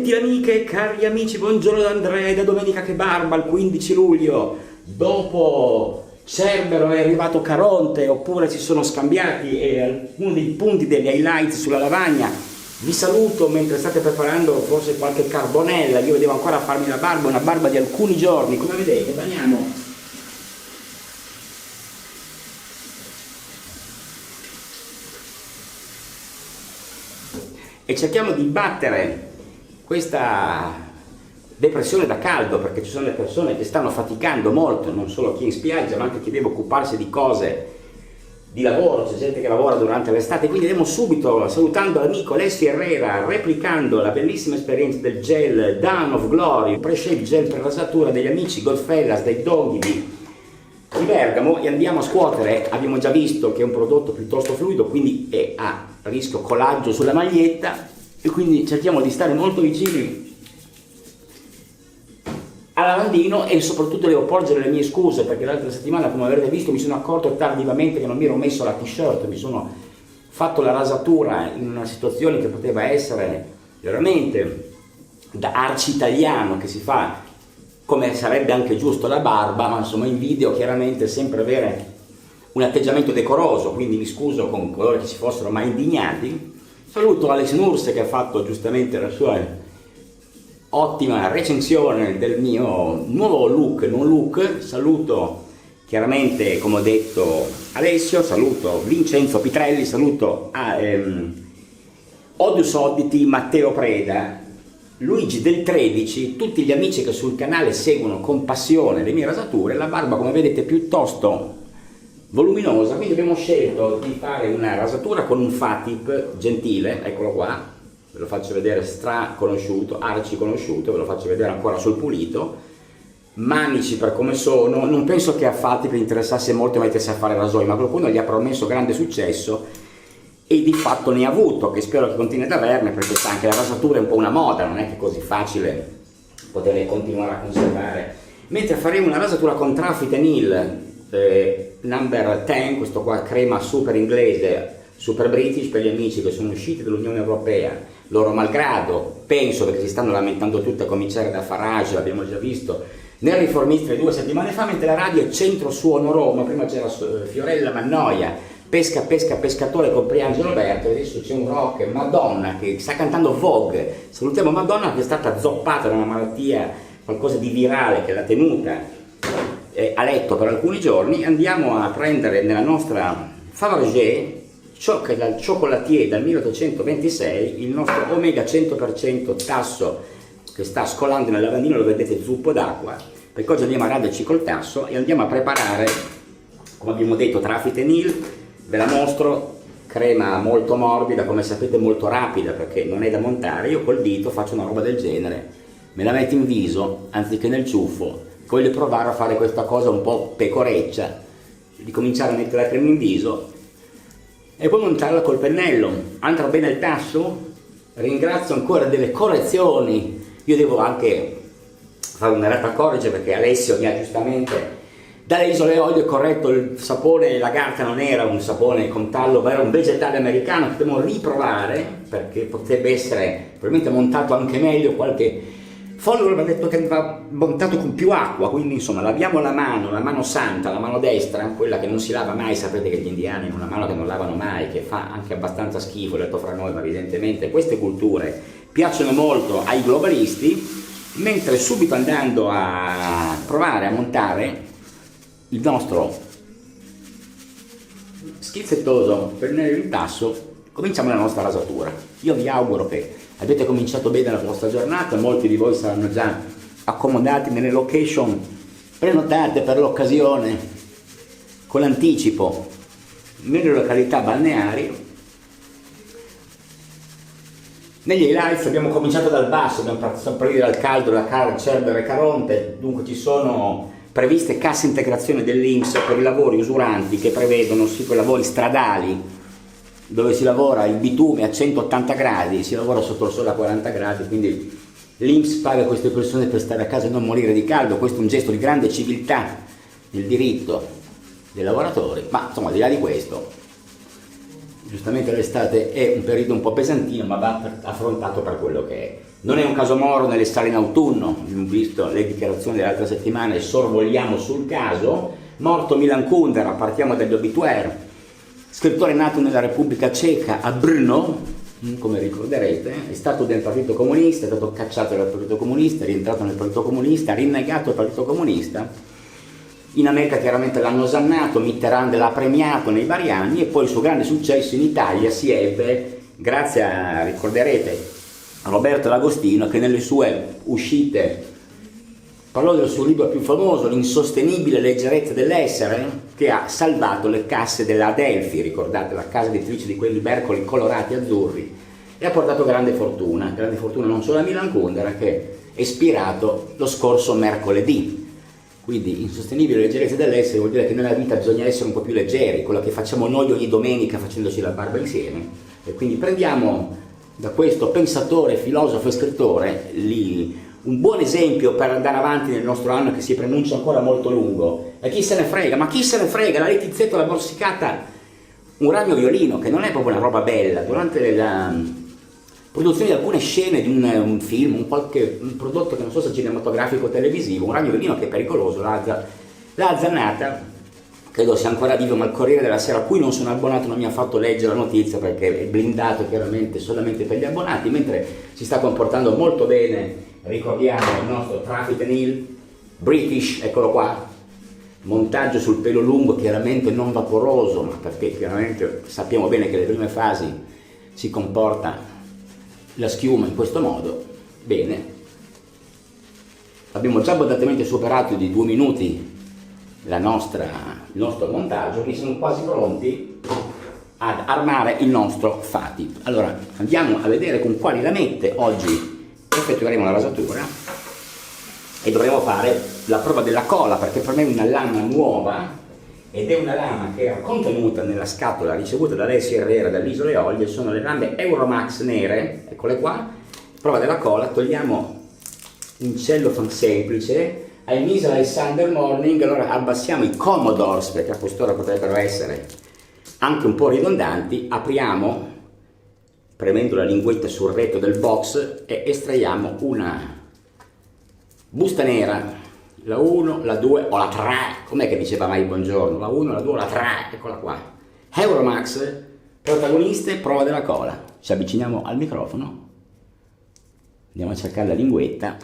Amiche e amiche, cari amici, buongiorno da Andrea, da Domenica che Barba, il 15 luglio, dopo Cerbero è arrivato Caronte, oppure si sono scambiati alcuni dei punti degli highlights sulla lavagna. Vi saluto mentre state preparando forse qualche carbonella, io devo ancora farmi la barba, una barba di alcuni giorni, come vedete, baniamo. E cerchiamo di battere questa depressione da caldo, perché ci sono le persone che stanno faticando molto, non solo chi in spiaggia ma anche chi deve occuparsi di cose di lavoro, c'è gente che lavora durante l'estate. Quindi andiamo subito salutando l'amico Alessio Herrera, replicando la bellissima esperienza del gel Dawn of Glory, pre-shave gel per rasatura degli amici Goldfellas, dei Doghi di Bergamo, e andiamo a scuotere. Abbiamo già visto che è un prodotto piuttosto fluido, quindi è a rischio collaggio sulla maglietta, e quindi cerchiamo di stare molto vicini al lavandino e soprattutto devo porgere le mie scuse, perché l'altra settimana, come avrete visto, mi sono accorto tardivamente che non mi ero messo la t-shirt, mi sono fatto la rasatura in una situazione che poteva essere veramente da arci italiano, che si fa come sarebbe anche giusto la barba, ma insomma in video chiaramente sempre avere un atteggiamento decoroso, quindi mi scuso con coloro che si fossero mai indignati. Saluto Alex Nurse che ha fatto giustamente la sua ottima recensione del mio nuovo look, non look. Saluto chiaramente, come ho detto, Alessio, saluto Vincenzo Pitrelli, saluto Odius Oddity, Matteo Preda, Luigi del 13, tutti gli amici che sul canale seguono con passione le mie rasature. La barba, come vedete, piuttosto voluminosa, quindi abbiamo scelto di fare una rasatura con un Fatip gentile, eccolo qua, ve lo faccio vedere, straconosciuto, arci conosciuto, ve lo faccio vedere ancora sul pulito, manici per come sono. Non penso che a Fatip interessasse molto mettersi a fare rasoi, ma qualcuno gli ha promesso grande successo e di fatto ne ha avuto, che spero che continui ad averne, perché sa, anche la rasatura è un po' una moda, non è che è così facile poter continuare a conservare. Mentre faremo una rasatura con Trafitenil number 10, questo qua crema super inglese, super british, per gli amici che sono usciti dall'Unione Europea, loro malgrado, penso, perché si stanno lamentando tutti, a cominciare da Farage, l'abbiamo già visto nel Riformista 2 settimane fa, mentre la radio è Centro Suono Roma, prima c'era Fiorella Mannoia, Pesca Pesca Pescatore con Priangelo Alberto, adesso c'è un rock, Madonna che sta cantando Vogue. Salutiamo Madonna che è stata zoppata da una malattia, qualcosa di virale che l'ha tenuta a letto per alcuni giorni. Andiamo a prendere nella nostra Fabergé cioccolatier dal 1826 il nostro Omega 100% tasso che sta scolando nel lavandino, lo vedete, zuppo d'acqua, perché oggi andiamo a raderci col tasso e andiamo a preparare, come abbiamo detto, Trafitenil. Ve la mostro, crema molto morbida, come sapete molto rapida perché non è da montare. Io col dito faccio una roba del genere, me la metto in viso anziché nel ciuffo. Voglio provare a fare questa cosa un po' pecoreccia, di cominciare a mettere la crema in viso e poi montarla col pennello. Entra bene il tasso. Ringrazio ancora delle correzioni, io devo anche fare una errata corrige perché Alessio mi ha giustamente dalle isole Eolie corretto il sapone. La Garta non era un sapone con tallo, ma era un vegetale americano che dobbiamo riprovare perché potrebbe essere probabilmente montato anche meglio. Qualche follower mi ha detto che va montato con più acqua, quindi insomma laviamo la mano santa, la mano destra, quella che non si lava mai. Sapete che gli indiani hanno una mano che non lavano mai, che fa anche abbastanza schifo, detto fra noi, ma evidentemente queste culture piacciono molto ai globalisti. Mentre subito andando a provare a montare il nostro schizzettoso pennello in tasso, cominciamo la nostra rasatura. Io vi auguro che avete cominciato bene la vostra giornata, molti di voi saranno già accomodati nelle location prenotate per l'occasione con anticipo nelle località balneari. Negli highlights abbiamo cominciato dal basso, abbiamo partito dal caldo, da Cerbero e Caronte, dunque ci sono previste cassa integrazione dell'INPS per i lavori usuranti che prevedono sì quei lavori stradali dove si lavora il bitume a 180 gradi, si lavora sotto il sole a 40 gradi, quindi l'INPS paga queste persone per stare a casa e non morire di caldo. Questo è un gesto di grande civiltà nel diritto dei lavoratori, ma insomma al di là di questo giustamente l'estate è un periodo un po' pesantino, ma va affrontato per quello che è. Non è un caso Moro nelle sale in autunno, abbiamo visto le dichiarazioni dell'altra settimana e sorvoliamo sul caso. Morto Milan Kundera, partiamo dagli obituari, scrittore nato nella Repubblica Ceca a Brno, come ricorderete, è stato del Partito Comunista, è stato cacciato dal Partito Comunista, è rientrato nel Partito Comunista, ha rinnegato il Partito Comunista. In America chiaramente l'hanno osannato, Mitterrand l'ha premiato nei vari anni e poi il suo grande successo in Italia si ebbe grazie a, ricorderete, a Roberto L'Agostino, che nelle sue uscite parlò del suo libro più famoso, L'insostenibile leggerezza dell'essere, che ha salvato le casse della Adelphi, ricordate, la casa editrice di quei libercoli colorati azzurri, e ha portato grande fortuna non solo a Milan Kundera, che è espirato lo scorso mercoledì. Quindi insostenibile leggerezza dell'essere vuol dire che nella vita bisogna essere un po' più leggeri, quello che facciamo noi ogni domenica facendoci la barba insieme. E quindi prendiamo da questo pensatore, filosofo e scrittore un buon esempio per andare avanti nel nostro anno, che si pronuncia ancora molto lungo. E chi se ne frega? Ma chi se ne frega? La Letizzetto l'ha morsicata un ragno violino, che non è proprio una roba bella. Durante la produzione di alcune scene di un film, un prodotto che non so se cinematografico o televisivo, un ragno violino che è pericoloso, l'ha azzannata, credo sia ancora vivo, ma il Corriere della Sera, a cui non sono abbonato, non mi ha fatto leggere la notizia perché è blindato chiaramente solamente per gli abbonati, mentre si sta comportando molto bene, ricordiamo, il nostro Trafford Neal, British, eccolo qua, montaggio sul pelo lungo, chiaramente non vaporoso, ma perché chiaramente sappiamo bene che nelle prime fasi si comporta la schiuma in questo modo. Bene, abbiamo già abbondantemente superato di 2 minuti il nostro montaggio, quindi siamo quasi pronti ad armare il nostro Fatip. Allora andiamo a vedere con quali lamette oggi effettueremo la rasatura e dovremo fare la prova della cola, perché per me è una lama nuova ed è una lama che era contenuta nella scatola ricevuta da Alessia Herrera dall'Isole Eolie. Sono le lame Euromax nere, eccole qua. Prova della cola, togliamo un cellofan semplice, al Misala e Sunday Morning. Allora abbassiamo i Commodores, perché a quest'ora potrebbero essere anche un po' ridondanti, apriamo premendo la linguetta sul retro del box e estraiamo una busta nera, la 1, la 2 o la 3, com'è che diceva mai Buongiorno, la 1, la 2 o la 3, eccola qua. Euromax, protagoniste, prova della cola. Ci avviciniamo al microfono, andiamo a cercare la linguetta,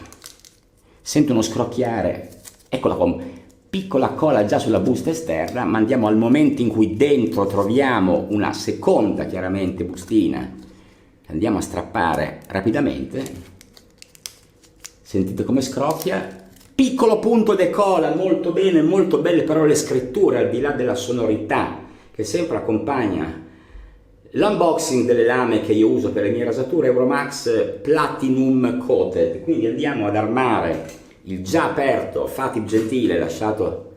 sento uno scrocchiare, eccola qua, piccola cola già sulla busta esterna, ma andiamo al momento in cui dentro troviamo una seconda, chiaramente, bustina, andiamo a strappare rapidamente, sentite come scrocchia, piccolo punto de cola, molto bene, molto belle però le scritture, al di là della sonorità che sempre accompagna l'unboxing delle lame che io uso per le mie rasature, Euromax Platinum Coated. Quindi andiamo ad armare il già aperto Fatip Gentile lasciato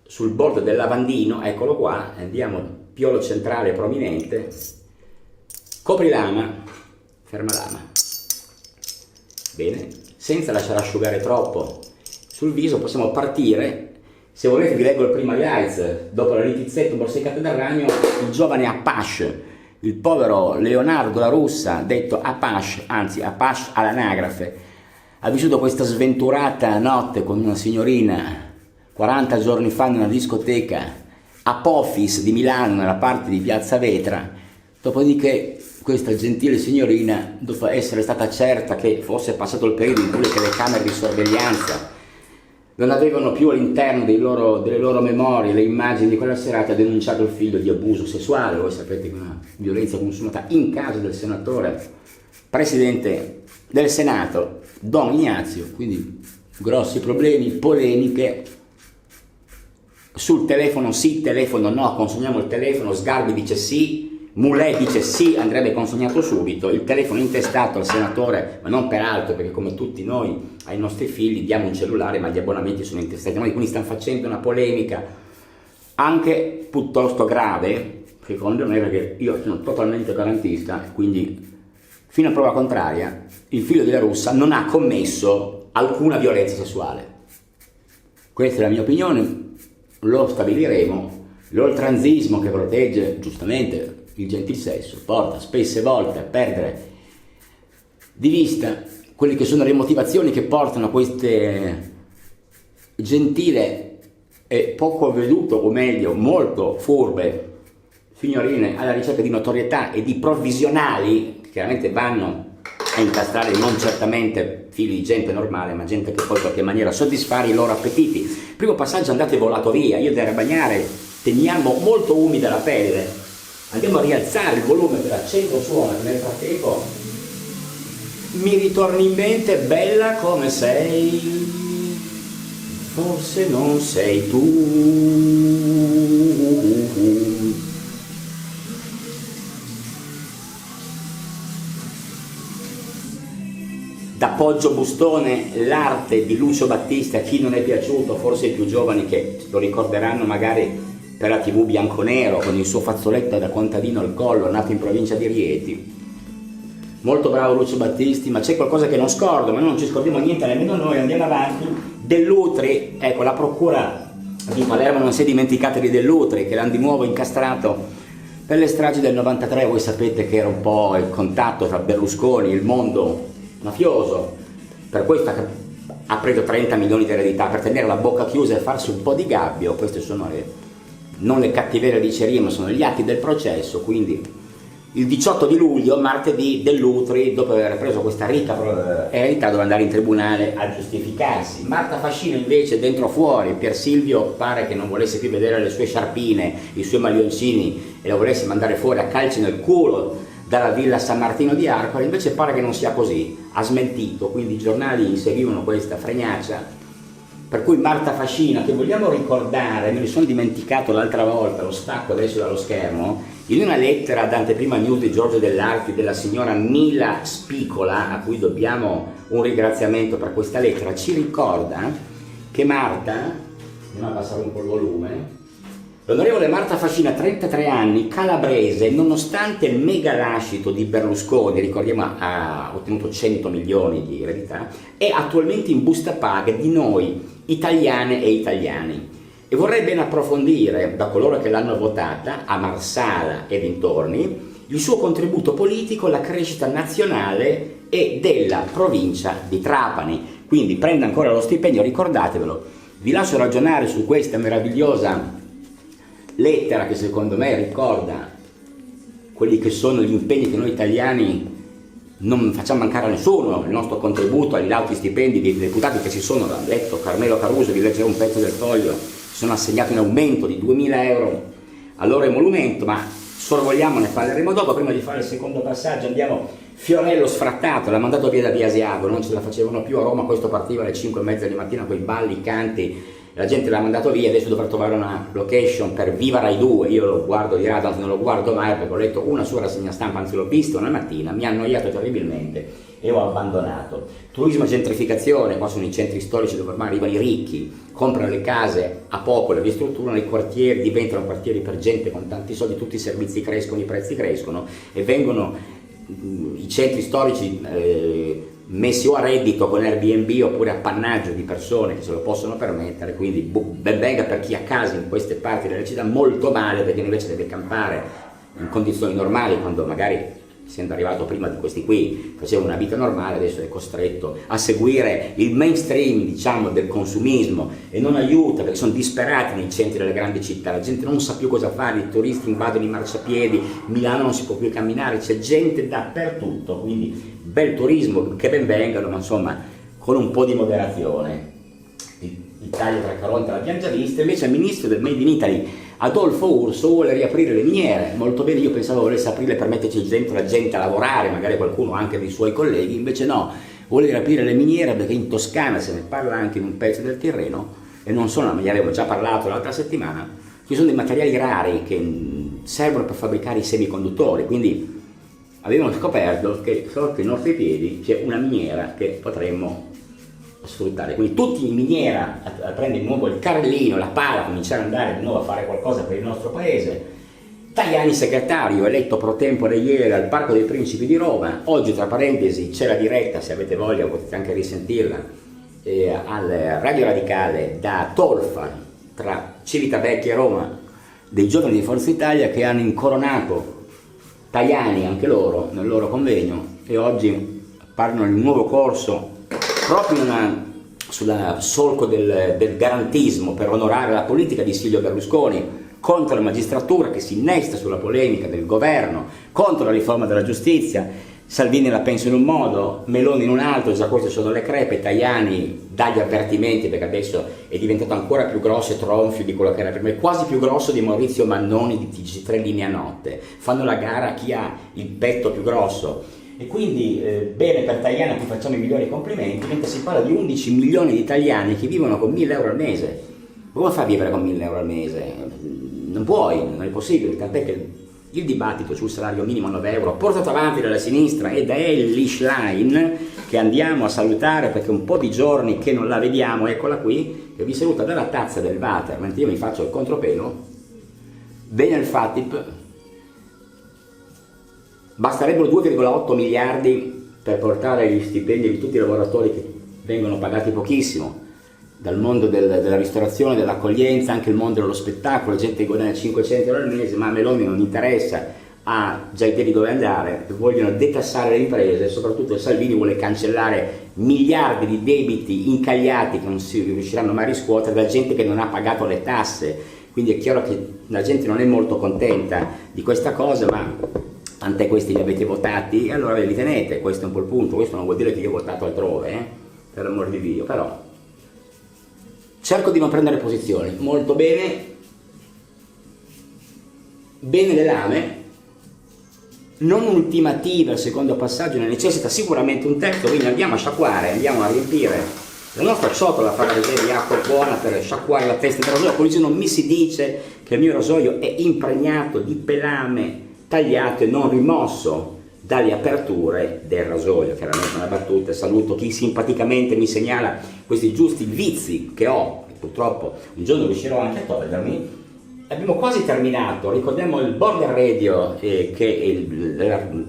sul bordo del lavandino, eccolo qua, andiamo piolo centrale prominente, copri lama, ferma lama, bene, senza lasciare asciugare troppo sul viso possiamo partire. Se volete vi leggo il primo highlights. Dopo la Letizzetto morsicata dal ragno, il giovane Apache, il povero Leonardo La Russa, detto Apache, anzi Apache all'anagrafe, ha vissuto questa sventurata notte con una signorina 40 giorni fa in una discoteca Apophis di Milano, nella parte di Piazza Vetra. Dopodiché questa gentile signorina, dopo essere stata certa che fosse passato il periodo in cui le telecamere di sorveglianza non avevano più all'interno delle loro memorie le immagini di quella serata, ha denunciato il figlio di abuso sessuale. Voi sapete che una violenza consumata in casa del senatore, presidente del Senato, Don Ignazio, quindi grossi problemi, polemiche sul telefono sì, telefono no, consegniamo il telefono, Sgarbi dice sì, Moulet dice sì, andrebbe consegnato subito, il telefono intestato al senatore, ma non per altro, perché come tutti noi ai nostri figli diamo un cellulare ma gli abbonamenti sono intestati a noi, quindi stanno facendo una polemica anche piuttosto grave, secondo me, perché io sono totalmente garantista, quindi fino a prova contraria il figlio della Russa non ha commesso alcuna violenza sessuale. Questa è la mia opinione, lo stabiliremo. L'oltranzismo che protegge giustamente il gentil sesso porta spesse volte a perdere di vista quelle che sono le motivazioni che portano queste gentile e poco avveduto, o meglio molto furbe signorine alla ricerca di notorietà e di provvisionali che chiaramente vanno a incastrare non certamente figli di gente normale, ma gente che poi in qualche maniera soddisfare i loro appetiti. Primo passaggio: andate volato via, io da bagnare teniamo molto umida la pelle, andiamo a rialzare il volume dell'accento suono, nel frattempo mi ritorni in mente bella come sei, forse non sei tu. Da Poggio Bustone, l'arte di Lucio Battista, chi non è piaciuto, forse i più giovani che lo ricorderanno magari per la TV bianconero, con il suo fazzoletto da contadino al collo, nato in provincia di Rieti. Molto bravo Lucio Battisti, ma c'è qualcosa che non scordo, ma noi non ci scordiamo niente, nemmeno noi, andiamo avanti. Dell'Utri, ecco, la procura di Palermo non si è dimenticata di Dell'Utri, che l'hanno di nuovo incastrato per le stragi del 93, voi sapete che era un po' il contatto tra Berlusconi e il mondo mafioso, per questo ha preso 30 milioni di eredità per tenere la bocca chiusa e farsi un po' di gabbio. Queste sono non le cattiverie dicerie, ma sono gli atti del processo. Quindi il 18 di luglio, martedì, Dell'Utri, dopo aver preso questa ricca eredità, doveva andare in tribunale a giustificarsi. Marta Fascino invece, dentro fuori, Pier Silvio pare che non volesse più vedere le sue sciarpine, i suoi maglioncini, e la volesse mandare fuori a calci nel culo dalla villa San Martino di Arcore. Invece pare che non sia così, ha smentito, quindi i giornali inseguivano questa fregnaccia, per cui Marta Fascina, che vogliamo ricordare, me ne sono dimenticato l'altra volta, lo stacco adesso dallo schermo, in una lettera ad Anteprima News di Giorgio Dell'Arti della signora Mila Spicola, a cui dobbiamo un ringraziamento per questa lettera, ci ricorda che Marta, andiamo a passare un po' il volume, l'onorevole Marta Fascina, 33 anni, calabrese, nonostante il mega lascito di Berlusconi, ricordiamo ha ottenuto 100 milioni di eredità, è attualmente in busta paga di noi, italiane e italiani, e vorrei ben approfondire da coloro che l'hanno votata, a Marsala e dintorni, il suo contributo politico alla crescita nazionale e della provincia di Trapani. Quindi prenda ancora lo stipendio, ricordatevelo. Vi lascio ragionare su questa meravigliosa lettera che secondo me ricorda quelli che sono gli impegni che noi italiani non facciamo mancare a nessuno, il nostro contributo agli lauti stipendi dei deputati che si sono, l'ha detto Carmelo Caruso, vi leggerò un pezzo del foglio, sono assegnati un aumento di 2.000 euro al loro emolumento, ma sorvoliamo, ne parleremo dopo. Prima di fare il secondo passaggio andiamo. Fiorello sfrattato, l'ha mandato via da Via Asiago, non ce la facevano più a Roma, questo partiva alle 5:30 di mattina con i balli, i canti, la gente l'ha mandato via, adesso dovrà trovare una location per Viva Rai 2, io lo guardo di rado, anzi non lo guardo mai perché ho letto una sua rassegna stampa, anzi l'ho visto una mattina, mi ha annoiato terribilmente e ho abbandonato. Turismo e gentrificazione, qua sono i centri storici dove ormai arrivano i ricchi, comprano le case a poco, le ristrutturano, i quartieri diventano quartieri per gente con tanti soldi, tutti i servizi crescono, i prezzi crescono e vengono i centri storici messi o a reddito con Airbnb oppure appannaggio di persone che se lo possono permettere, quindi ben venga per chi ha case in queste parti della città, molto male perché invece deve campare in condizioni normali, quando magari essendo arrivato prima di questi qui faceva una vita normale, adesso è costretto a seguire il mainstream, diciamo, del consumismo, e non aiuta perché sono disperati nei centri delle grandi città, la gente non sa più cosa fare, i turisti invadono i marciapiedi, Milano non si può più camminare, c'è gente dappertutto, quindi bel turismo, che ben vengano, ma insomma con un po' di moderazione. L'Italia tra Caronte l'abbiamo già vista. Invece il ministro del Made in Italy Adolfo Urso vuole riaprire le miniere, molto bene, io pensavo volesse aprirle per metterci dentro la gente a lavorare, magari qualcuno anche dei suoi colleghi, invece no, vuole riaprire le miniere perché in Toscana, se ne parla anche in un pezzo del Tirreno, e non sono, ma ne avevo già parlato l'altra settimana, ci sono dei materiali rari che servono per fabbricare i semiconduttori, quindi avevano scoperto che sotto i nostri piedi c'è una miniera che potremmo sfruttare, quindi tutti in miniera a prendere di nuovo il carrellino, la pala, cominciare ad andare di nuovo a fare qualcosa per il nostro paese. Tajani segretario, eletto pro tempore ieri al Parco dei Principi di Roma, oggi tra parentesi c'è la diretta, se avete voglia potete anche risentirla, al Radio Radicale da Tolfa, tra Civitavecchia e Roma, dei giovani di Forza Italia che hanno incoronato Tajani, anche loro, nel loro convegno, e oggi parlano di un nuovo corso proprio sulla solco del garantismo per onorare la politica di Silvio Berlusconi contro la magistratura che si innesta sulla polemica del governo, contro la riforma della giustizia. Salvini la pensa in un modo, Meloni in un altro, già queste sono le crepe. Tajani dà gli avvertimenti perché adesso è diventato ancora più grosso e tronfio di quello che era prima, è quasi più grosso di Maurizio Mannoni di TG3 Linea Notte, fanno la gara a chi ha il petto più grosso. E quindi bene per Tajani, a cui facciamo i migliori complimenti, mentre si parla di 11 milioni di italiani che vivono con 1.000 euro al mese. Come fa a vivere con 1.000 euro al mese? Non puoi, non è possibile, tant'è che il dibattito sul salario minimo a 9 euro portato avanti dalla sinistra ed è Elly Schlein, che andiamo a salutare perché un po' di giorni che non la vediamo, eccola qui, che vi saluta dalla tazza del water mentre io mi faccio il contropelo. Bene il FATIP, basterebbero 2,8 miliardi per portare gli stipendi di tutti i lavoratori che vengono pagati pochissimo, dal mondo della ristorazione, dell'accoglienza, anche il mondo dello spettacolo, gente che guadagna 500 euro al mese, ma a Meloni non interessa, ha già i piedi dove andare, vogliono detassare le imprese, e soprattutto Salvini vuole cancellare miliardi di debiti incagliati che non si riusciranno mai a riscuotere da gente che non ha pagato le tasse. Quindi è chiaro che la gente non è molto contenta di questa cosa, ma tant'è, questi li avete votati e allora ve li tenete, questo è un po' il punto. Questo non vuol dire che io ho votato altrove, per l'amor di Dio, però cerco di non prendere posizioni. Molto bene, bene le lame, non ultimativa, il secondo passaggio ne necessita sicuramente un terzo, quindi andiamo a sciacquare, andiamo a riempire la nostra ciotola, a fare di acqua buona per sciacquare la testa del rasoio, così non mi si dice che il mio rasoio è impregnato di pelame tagliato e non rimosso dalle aperture del rasoio. Chiaramente una battuta, saluto chi simpaticamente mi segnala questi giusti vizi che ho, e purtroppo un giorno riuscirò anche a togliermi. Abbiamo quasi terminato, ricordiamo il Border Radio, che è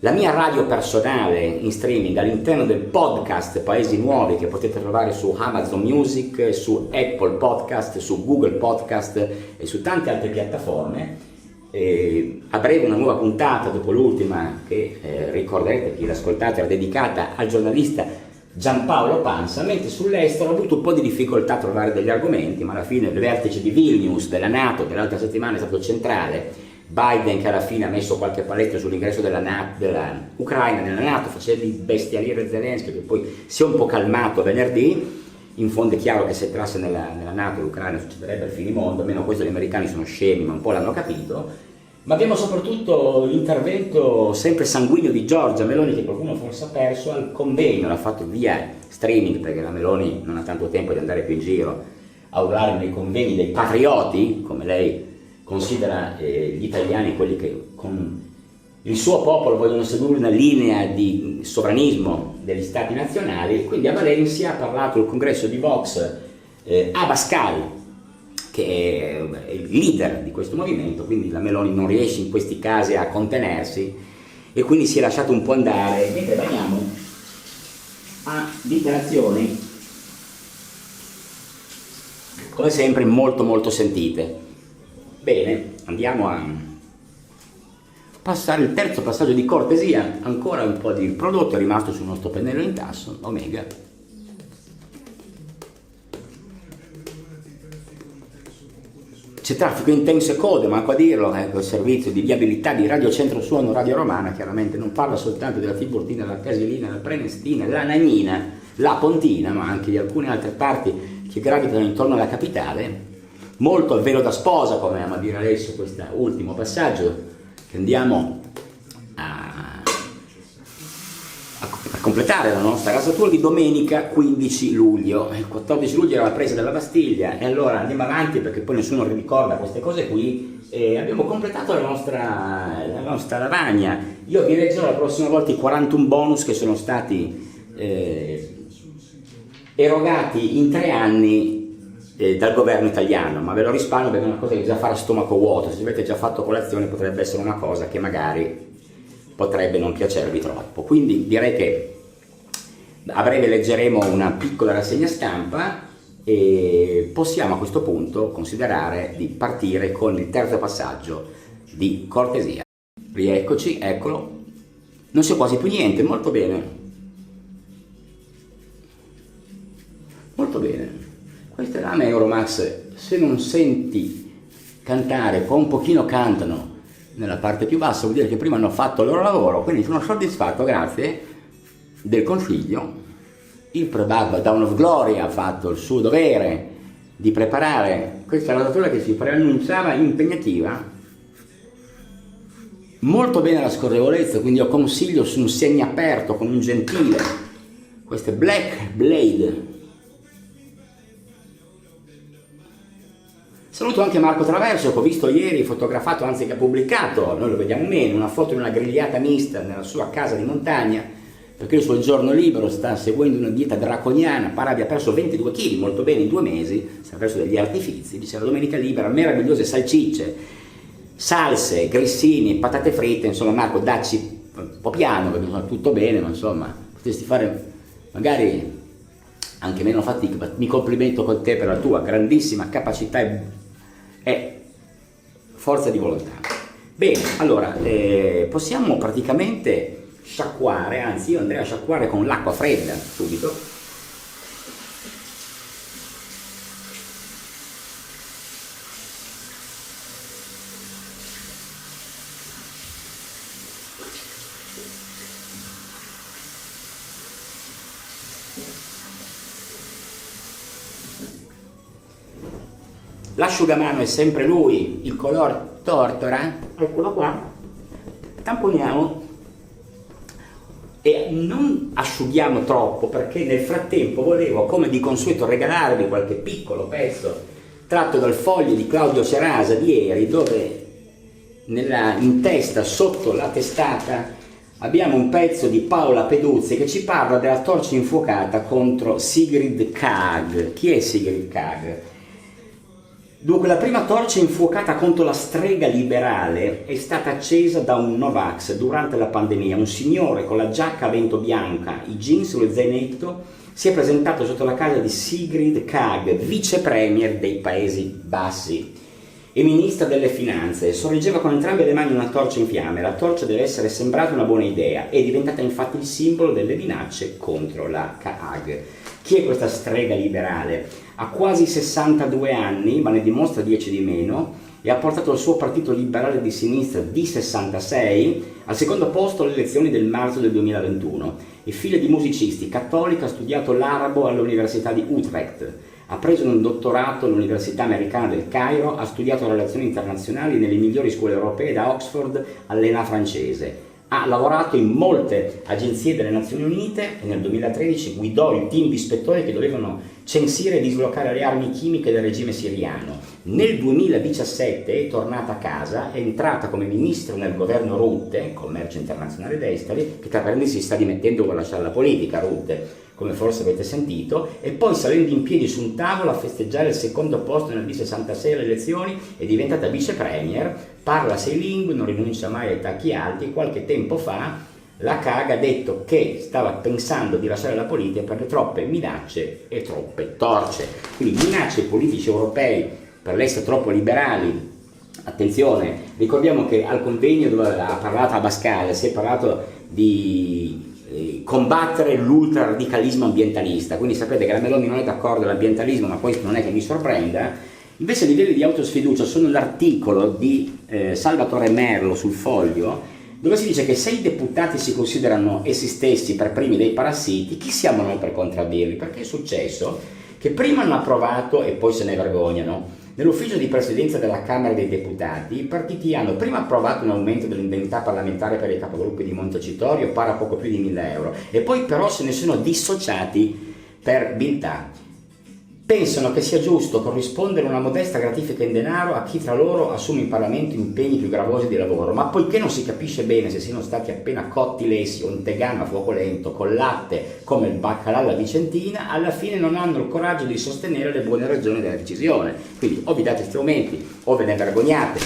la mia radio personale in streaming all'interno del podcast Paesi Nuovi, che potete trovare su Amazon Music, su Apple Podcast, su Google Podcast e su tante altre piattaforme. A breve una nuova puntata dopo l'ultima che ricorderete, chi l'ascoltate, era dedicata al giornalista Giampaolo Pansa, mentre sull'estero ho avuto un po' di difficoltà a trovare degli argomenti, ma alla fine il vertice di Vilnius della NATO dell'altra settimana è stato centrale. Biden che alla fine ha messo qualche paletto sull'ingresso dell'Ucraina nella NATO, facendo bestialire Zelensky, che poi si è un po' calmato venerdì. In fondo è chiaro che se entrasse nella NATO l'Ucraina succederebbe il finimondo, almeno questo gli americani sono scemi ma un po' l'hanno capito. Ma abbiamo soprattutto l'intervento sempre sanguigno di Giorgia Meloni, che qualcuno forse ha perso al convegno, l'ha fatto via streaming perché la Meloni non ha tanto tempo di andare più in giro a urlare nei convegni dei patrioti, come lei considera gli italiani, quelli che con il suo popolo vogliono seguire una linea di sovranismo degli stati nazionali. Quindi a Valencia ha parlato il congresso di Vox, Abascal, che è il leader di questo movimento, quindi la Meloni non riesce in questi casi a contenersi e quindi si è lasciato un po' andare, mentre veniamo a dichiarazioni come sempre molto molto sentite. Bene, andiamo a passare il terzo passaggio di cortesia. Ancora un po' di prodotto è rimasto sul nostro pennello in tasso, Omega. C'è traffico intenso e code, manco a dirlo, il servizio di viabilità di Radio Centro Suono Radio Romana chiaramente non parla soltanto della Tiburtina, della Casilina, della Prenestina, della Nagnina, la Pontina, ma anche di alcune altre parti che gravitano intorno alla capitale. Molto al velo da sposa, come ama dire adesso questo ultimo passaggio, che andiamo a completare la nostra rasatura di domenica 15 luglio. Il 14 luglio era la presa della Bastiglia e allora andiamo avanti perché poi nessuno ricorda queste cose qui e abbiamo completato la nostra lavagna. Io vi leggerò la prossima volta i 41 bonus che sono stati erogati in 3 anni dal governo italiano, ma ve lo risparmio perché è una cosa che già fare a stomaco vuoto. Se avete già fatto colazione potrebbe essere una cosa che magari potrebbe non piacervi troppo, quindi direi che a breve leggeremo una piccola rassegna stampa e possiamo a questo punto considerare di partire con il terzo passaggio di cortesia. Rieccoci, eccolo. Non c'è quasi più niente, molto bene. Molto bene. Queste lame Euromax, se non senti cantare, poi un pochino cantano nella parte più bassa, vuol dire che prima hanno fatto il loro lavoro, quindi sono soddisfatto, grazie del consiglio. Il Prebab Down of Glory ha fatto il suo dovere di preparare questa rotatura che si preannunciava impegnativa. Molto bene la scorrevolezza, quindi io consiglio su un segno aperto con un gentile. Queste Black Blade. Saluto anche Marco Traverso, che ho visto ieri fotografato, anzi che ha pubblicato, noi lo vediamo meno, una foto di una grigliata mista nella sua casa di montagna, perché il suo giorno libero sta seguendo una dieta draconiana, pare abbia perso 22 kg, molto bene, in 2 mesi, si è perso degli artifizi, dice la domenica libera, meravigliose salsicce, salse, grissini, patate fritte, insomma Marco dacci un po' piano, perché insomma, tutto bene, ma insomma, potresti fare magari anche meno fatica, ma mi complimento con te per la tua grandissima capacità e forza di volontà. Bene, allora, possiamo praticamente sciacquare, anzi io andrei a sciacquare con l'acqua fredda subito. L'asciugamano è sempre lui, il color tortora, eccolo qua, tamponiamo e non asciughiamo troppo, perché nel frattempo volevo, come di consueto, regalarvi qualche piccolo pezzo tratto dal foglio di Claudio Cerasa di ieri, dove in testa, sotto la testata, abbiamo un pezzo di Paola Peduzzi che ci parla della torcia infuocata contro Sigrid Kaag. Chi è Sigrid Kaag? Dunque, la prima torcia infuocata contro la strega liberale è stata accesa da un Novax durante la pandemia. Un signore con la giacca a vento bianca, i jeans e lo zainetto, si è presentato sotto la casa di Sigrid Kaag, vice premier dei Paesi Bassi e ministra delle finanze. Sorreggeva con entrambe le mani una torcia in fiamme. La torcia deve essere sembrata una buona idea, è diventata infatti il simbolo delle minacce contro la Kaag. Chi è questa strega liberale? Ha quasi 62 anni, ma ne dimostra 10 di meno, e ha portato il suo partito liberale di sinistra di 66 al secondo posto alle elezioni del marzo del 2021. È figlia di musicisti, cattolica, ha studiato l'arabo all'Università di Utrecht, ha preso un dottorato all'Università Americana del Cairo, ha studiato relazioni internazionali nelle migliori scuole europee, da Oxford all'ENA francese. Ha lavorato in molte agenzie delle Nazioni Unite e nel 2013 guidò il team di ispettori che dovevano censire e dislocare le armi chimiche del regime siriano. Nel 2017 è tornata a casa, è entrata come ministro nel governo Rutte, commercio internazionale ed esteri, che tra parentesi si sta dimettendo per lasciare la politica, Rutte, come forse avete sentito, e poi salendo in piedi su un tavolo a festeggiare il secondo posto nel D66 alle elezioni, è diventata vice premier, parla 6 lingue, non rinuncia mai ai tacchi alti, e qualche tempo fa la Kaag ha detto che stava pensando di lasciare la politica per le troppe minacce e troppe torce. Quindi minacce ai politici europei per l'essere troppo liberali. Attenzione, ricordiamo che al convegno dove ha parlato Abascal si è parlato di combattere l'ultraradicalismo ambientalista, quindi sapete che la Meloni non è d'accordo con l'ambientalismo, ma questo non è che mi sorprenda. Invece i livelli di autosfiducia sono l'articolo di Salvatore Merlo sul Foglio, dove si dice che se i deputati si considerano essi stessi per primi dei parassiti, chi siamo noi per contraddirli? Perché è successo che prima hanno approvato e poi se ne vergognano. Nell'ufficio di presidenza della Camera dei Deputati i partiti hanno prima approvato un aumento dell'indennità parlamentare per i capogruppi di Montecitorio pari a poco più di 1.000 euro e poi però se ne sono dissociati per viltà. Pensano che sia giusto corrispondere una modesta gratifica in denaro a chi tra loro assume in Parlamento impegni più gravosi di lavoro, ma poiché non si capisce bene se siano stati appena cotti lesi o in tegame a fuoco lento col latte come il baccalà alla vicentina, alla fine non hanno il coraggio di sostenere le buone ragioni della decisione. Quindi o vi date strumenti o ve ne vergognate.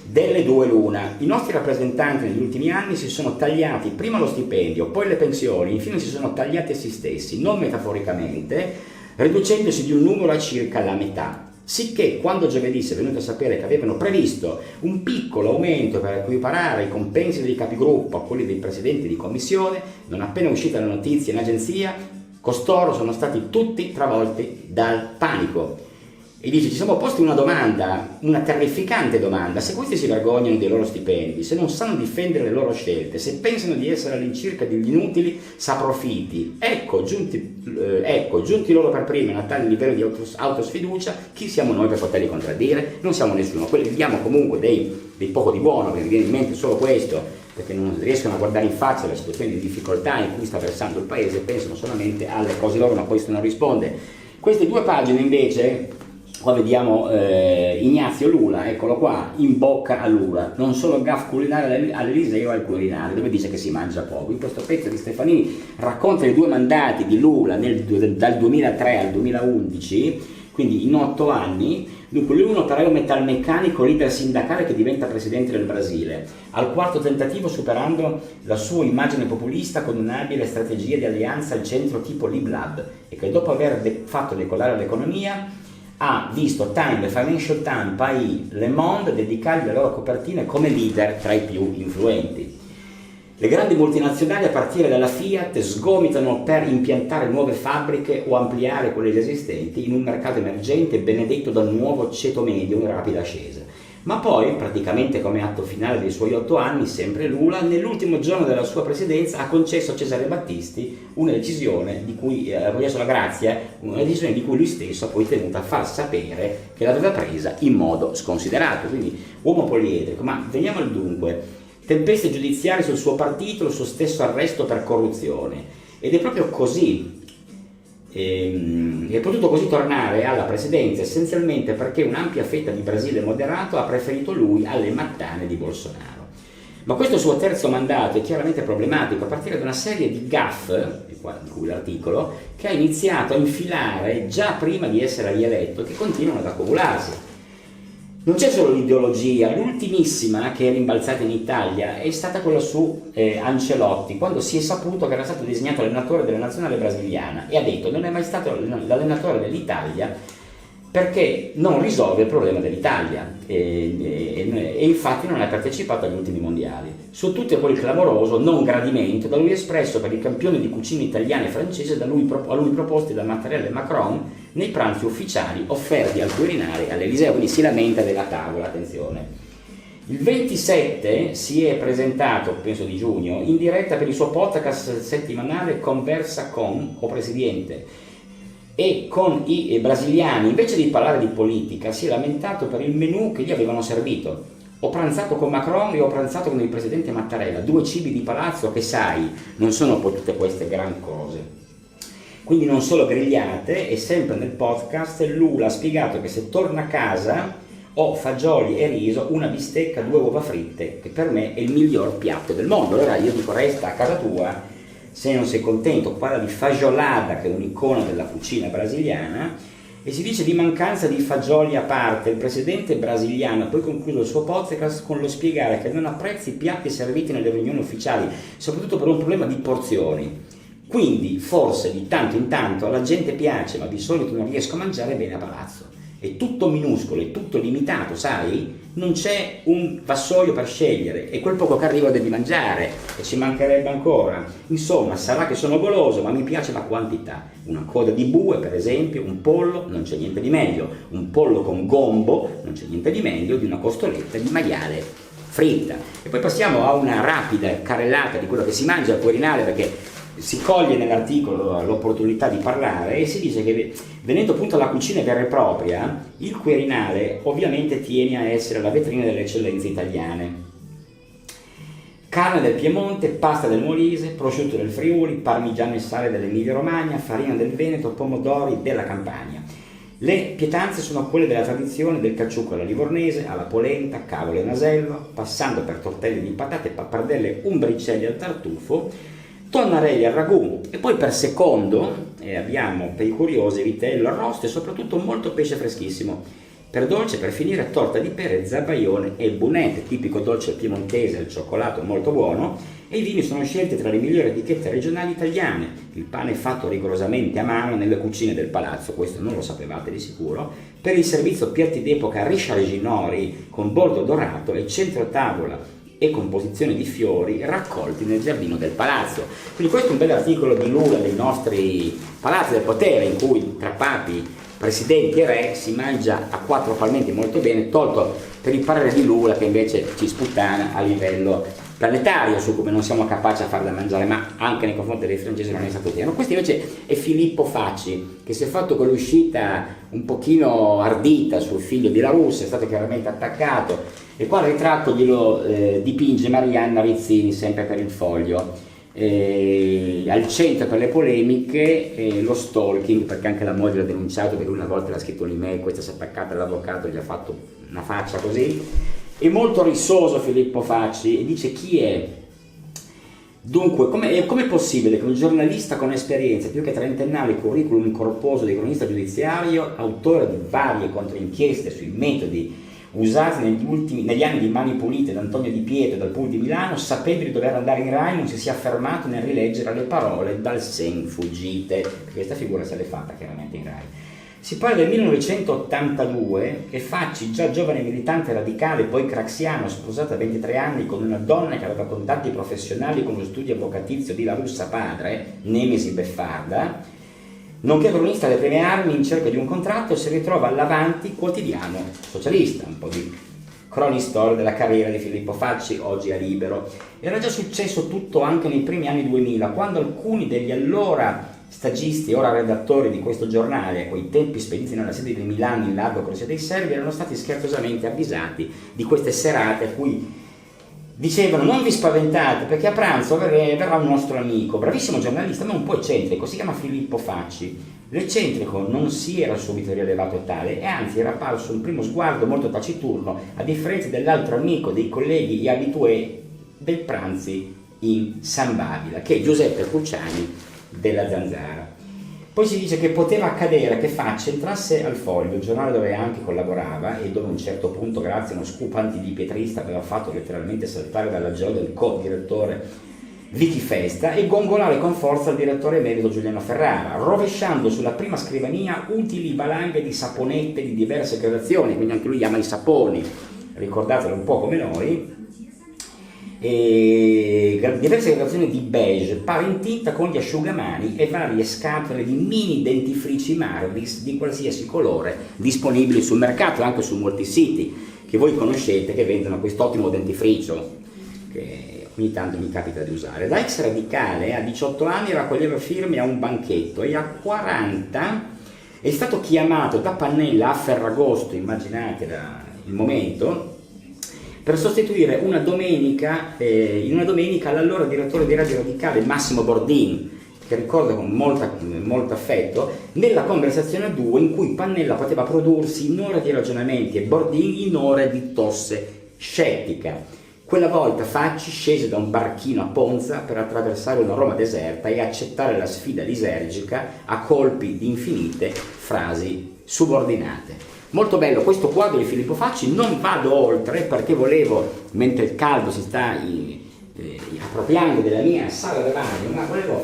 Delle due l'una. I nostri rappresentanti negli ultimi anni si sono tagliati prima lo stipendio, poi le pensioni, infine si sono tagliati essi stessi, non metaforicamente, riducendosi di un numero a circa la metà. Sicché quando giovedì si è venuto a sapere che avevano previsto un piccolo aumento per equiparare i compensi dei capigruppo a quelli dei presidenti di commissione, non appena uscita la notizia in agenzia, costoro sono stati tutti travolti dal panico. E dice, ci siamo posti una domanda, una terrificante domanda: se questi si vergognano dei loro stipendi, se non sanno difendere le loro scelte, se pensano di essere all'incirca degli inutili saprofiti, giunti loro per primi a tale livello di autosfiducia, chi siamo noi per poterli contraddire? Non siamo nessuno, quelli diamo comunque dei poco di buono, che mi viene in mente solo questo, perché non riescono a guardare in faccia la situazione di difficoltà in cui sta versando il paese, pensano solamente alle cose loro, ma questo non risponde. Queste 2 pagine invece, qua vediamo Ignazio Lula, eccolo qua, in bocca a Lula, non solo gaff culinario all'Eliseo al Quirinale, dove dice che si mangia poco. In questo pezzo di Stefanini racconta i 2 mandati di Lula dal 2003 al 2011, quindi in 8 anni. Dunque, lui è un operaio metalmeccanico, leader sindacale che diventa presidente del Brasile, al 4º tentativo superando la sua immagine populista con un'abile strategia di alleanza al centro tipo Liblab, e che dopo aver fatto decollare l'economia ha visto Time, Financial Times, País, Le Monde dedicargli le loro copertine come leader tra i più influenti. Le grandi multinazionali, a partire dalla Fiat, sgomitano per impiantare nuove fabbriche o ampliare quelle già esistenti in un mercato emergente benedetto dal nuovo ceto medio in rapida ascesa. Ma poi, praticamente come atto finale dei suoi 8 anni, sempre Lula, nell'ultimo giorno della sua presidenza ha concesso a Cesare Battisti una decisione di cui, concesso la grazia, una decisione di cui lui stesso ha poi tenuto a far sapere che l'aveva presa in modo sconsiderato. Quindi uomo poliedrico. Ma veniamo al dunque. Tempeste giudiziarie sul suo partito, il suo stesso arresto per corruzione. Ed è proprio così. È potuto così tornare alla presidenza essenzialmente perché un'ampia fetta di Brasile moderato ha preferito lui alle mattane di Bolsonaro. Ma questo suo terzo mandato è chiaramente problematico a partire da una serie di gaffe, di cui l'articolo, che ha iniziato a infilare già prima di essere rieletto e che continuano ad accumularsi. Non c'è solo l'ideologia, l'ultimissima che è rimbalzata in Italia è stata quella su Ancelotti, quando si è saputo che era stato designato allenatore della nazionale brasiliana, e ha detto non è mai stato l'allenatore dell'Italia perché non risolve il problema dell'Italia e infatti non ha partecipato agli ultimi mondiali. Su tutto quel clamoroso non gradimento da lui espresso per i campioni di cucina italiana e francese a lui proposti da Mattarella e Macron nei pranzi ufficiali offerti al Quirinale e all'Eliseo, quindi si lamenta della tavola, attenzione. Il 27 si è presentato, penso di giugno, in diretta per il suo podcast settimanale Conversa con o Presidente, e con i brasiliani, invece di parlare di politica, si è lamentato per il menù che gli avevano servito. Ho pranzato con Macron e ho pranzato con il presidente Mattarella, 2 cibi di palazzo che, sai, non sono poi tutte queste gran cose. Quindi non solo grigliate, e sempre nel podcast Lula ha spiegato che se torna a casa ho fagioli e riso, una bistecca, 2 uova fritte, che per me è il miglior piatto del mondo. Allora io dico, resta a casa tua, se non sei contento, parla di fajolada, che è un'icona della cucina brasiliana, e si dice di mancanza di fagioli a parte. Il presidente brasiliano ha poi concluso il suo podcast con lo spiegare che non apprezza i piatti serviti nelle riunioni ufficiali, soprattutto per un problema di porzioni. Quindi forse di tanto in tanto alla gente piace, ma di solito non riesco a mangiare bene a palazzo. È tutto minuscolo, è tutto limitato, sai? Non c'è un vassoio per scegliere e quel poco che arriva devi mangiare e ci mancherebbe ancora. Insomma, sarà che sono goloso, ma mi piace la quantità. Una coda di bue, per esempio, un pollo, non c'è niente di meglio. Un pollo con gombo, non c'è niente di meglio di una costoletta di maiale fritta. E poi passiamo a una rapida carrellata di quello che si mangia al Quirinale, perché si coglie nell'articolo l'opportunità di parlare e si dice che, venendo appunto alla cucina vera e propria, il Quirinale ovviamente tiene a essere la vetrina delle eccellenze italiane. Carne del Piemonte, pasta del Molise, prosciutto del Friuli, parmigiano e sale dell'Emilia Romagna, farina del Veneto, pomodori della Campania. Le pietanze sono quelle della tradizione del cacciucco alla livornese, alla polenta, cavolo e nasello, passando per tortelli di patate, pappardelle, umbricelli al tartufo, tonnarelli al ragù, e poi per secondo abbiamo, per i curiosi, vitello arrosto e soprattutto molto pesce freschissimo. Per dolce, per finire, torta di pere, zabaione e bunette, tipico dolce piemontese al cioccolato molto buono, e i vini sono scelti tra le migliori etichette regionali italiane. Il pane è fatto rigorosamente a mano nelle cucine del palazzo, questo non lo sapevate di sicuro. Per il servizio piatti d'epoca Richard Ginori con bordo dorato e centro tavola e composizione di fiori raccolti nel giardino del palazzo. Quindi questo è un bel articolo di Lula dei nostri palazzi del potere, in cui tra papi, presidenti e re si mangia a quattro palmenti molto bene, tolto per il parere di Lula che invece ci sputtana a livello planetario su come non siamo capaci a far da mangiare, ma anche nei confronti dei francesi non è stato pieno. Questo invece è Filippo Facci, che si è fatto con l'uscita un pochino ardita sul figlio di La Russa, è stato chiaramente attaccato, e qua il ritratto glielo dipinge Marianna Rizzini, sempre per il Foglio. Al centro per le polemiche lo stalking, perché anche la moglie l'ha denunciato, perché lui una volta l'ha scritto un'email, questa si è attaccata all'avvocato, gli ha fatto una faccia così. È molto rissoso Filippo Facci e dice: chi è? Dunque, com'è possibile che un giornalista con esperienza, più che trentennale, curriculum corposo di cronista giudiziario, autore di varie controinchieste sui metodi usati negli anni di Mani Pulite da Antonio Di Pietro e dal Pool di Milano, sapendo di dover andare in Rai, non si sia fermato nel rileggere le parole dal sen fuggite? Questa figura se l'è fatta chiaramente in Rai. Si parla del 1982 e Facci, già giovane militante radicale, poi craxiano, sposato a 23 anni con una donna che aveva contatti professionali con lo studio avvocatizio di La Russa padre, Nemesi Beffarda, nonché cronista delle prime armi in cerca di un contratto, si ritrova all'Avanti, quotidiano socialista, un po' di cronistoria della carriera di Filippo Facci, oggi a Libero. Era già successo tutto anche nei primi anni 2000, quando alcuni degli allora stagisti, ora redattori di questo giornale, a quei tempi spediti nella sede di Milano in largo Corsia dei Servi, erano stati scherzosamente avvisati di queste serate a cui dicevano: non vi spaventate perché a pranzo verrà un nostro amico, bravissimo giornalista ma un po' eccentrico, si chiama Filippo Facci. L'eccentrico non si era subito rilevato tale, e anzi era apparso un primo sguardo molto taciturno, a differenza dell'altro amico, dei colleghi e abitué del pranzi in San Babila, che è Giuseppe Cruciani della Zanzara. Poi si dice che poteva accadere che Facci entrasse al Foglio, il giornale dove anche collaborava e dove a un certo punto, grazie a uno scoop antidipietrista, aveva fatto letteralmente saltare dalla gioia il co-direttore Vicky Festa, e gongolare con forza il direttore emerito Giuliano Ferrara, rovesciando sulla prima scrivania utili valanghe di saponette di diverse gradazioni, quindi anche lui ama i saponi, ricordatelo un po' come noi, e diverse gradazioni di beige, pari in tinta con gli asciugamani e varie scatole di mini dentifrici Marvis di qualsiasi colore disponibili sul mercato e anche su molti siti che voi conoscete, che vendono quest'ottimo dentifricio che ogni tanto mi capita di usare. Da ex radicale a 18 anni raccoglieva firme a un banchetto e a 40 è stato chiamato da Pannella a Ferragosto, immaginate il momento, per sostituire in una domenica l'allora direttore di Radio Radicale Massimo Bordin, che ricordo con molto affetto, nella conversazione a due in cui Pannella poteva prodursi in ore di ragionamenti e Bordin in ore di tosse scettica. Quella volta Facci scese da un barchino a Ponza per attraversare una Roma deserta e accettare la sfida lisergica a colpi di infinite frasi subordinate. Molto bello questo quadro di Filippo Facci, non vado oltre perché volevo, mentre il caldo si sta appropriando della mia sala da bagno, ma volevo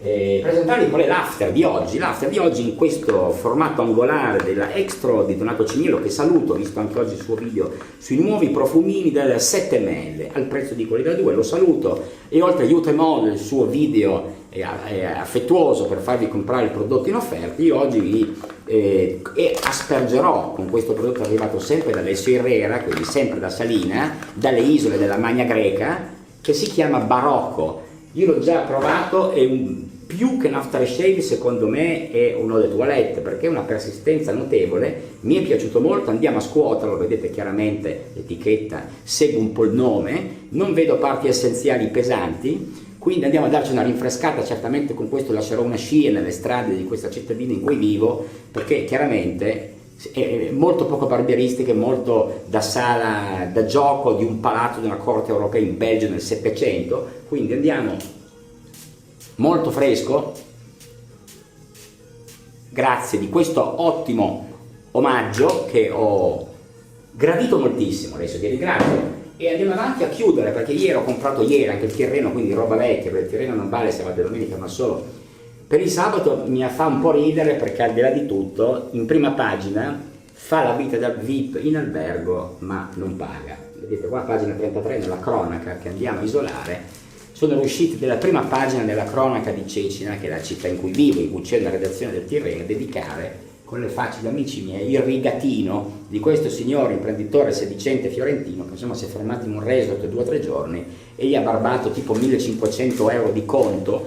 presentarvi qual è l'after di oggi. L'after di oggi in questo formato angolare della Extra di Donato Ciniello, che saluto, visto anche oggi il suo video sui nuovi profumini del 7 ml al prezzo di quelli da 2, lo saluto, e oltre aiuto e modo il suo video affettuoso per farvi comprare il prodotto in offerta, io oggi vi aspergerò con questo prodotto arrivato sempre da Alessio Herrera, quindi sempre da Salina, dalle isole della Magna Greca, che si chiama Barocco. Io l'ho già provato, è più che un aftershave, secondo me è un eau de toilette, perché è una persistenza notevole, mi è piaciuto molto. Andiamo a scuoterlo, vedete chiaramente l'etichetta segue un po' il nome, non vedo parti essenziali pesanti, quindi andiamo a darci una rinfrescata. Certamente con questo lascerò una scia nelle strade di questa cittadina in cui vivo, perché chiaramente è molto poco barbieristica, molto da sala da gioco di un palazzo di una corte europea in Belgio nel 700, quindi andiamo molto fresco, grazie di questo ottimo omaggio che ho gradito moltissimo, adesso ti ringrazio. E andiamo avanti a chiudere, perché ieri ho comprato anche il Tirreno, quindi roba vecchia, perché il Tirreno non vale sabato e domenica, ma solo per il sabato. Mi fa un po' ridere perché al di là di tutto, in prima pagina fa la vita da VIP in albergo, ma non paga. Vedete qua, pagina 33, nella cronaca che andiamo a isolare, sono riusciti della prima pagina della cronaca di Cecina, che è la città in cui vivo, in cui c'è una redazione del Tirreno, a dedicare con le facce di amici miei il rigatino di questo signore imprenditore sedicente fiorentino che insomma si è fermato in un resort 2 o 3 giorni e gli ha barbato tipo 1500 euro di conto,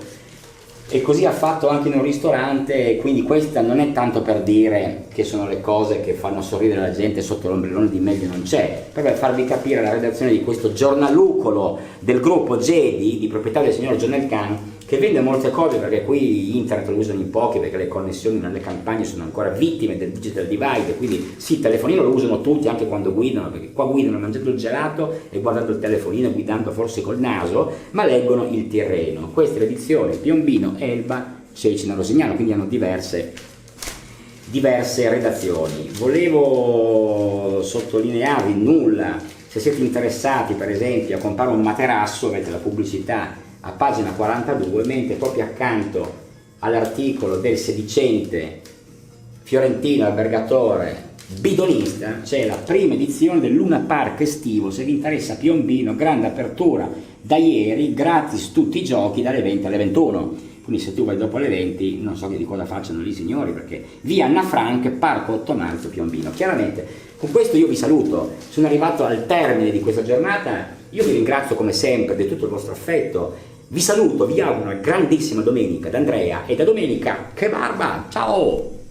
e così ha fatto anche in un ristorante. E quindi questa non è tanto per dire che sono le cose che fanno sorridere la gente, sotto l'ombrellone di meglio non c'è, per farvi capire la redazione di questo giornalucolo del gruppo Gedi, di proprietà del signor John Elkann, che vende molte cose, perché qui internet lo usano in pochi, perché le connessioni nelle campagne sono ancora vittime del digital divide, quindi sì, il telefonino lo usano tutti anche quando guidano, perché qua guidano mangiando il gelato e guardando il telefonino, guidando forse col naso, ma leggono il Tirreno. Questa è l'edizione Piombino, Elba, Cecina, Rosignano, quindi hanno diverse redazioni. Volevo sottolinearvi nulla, se siete interessati per esempio a comprare un materasso, avete la pubblicità a pagina 42, mentre proprio accanto all'articolo del sedicente fiorentino albergatore bidonista c'è la prima edizione del Luna Park estivo. Se vi interessa Piombino, grande apertura da ieri, gratis tutti i giochi dalle 20 alle 21. Quindi se tu vai dopo le 20 non so di cosa facciano lì signori, perché via Anna Frank, Parco 8 marzo, Piombino. Chiaramente con questo io vi saluto, sono arrivato al termine di questa giornata, io vi ringrazio come sempre di tutto il vostro affetto, vi saluto, vi auguro una grandissima domenica da Andrea e da Domenica, che barba, ciao!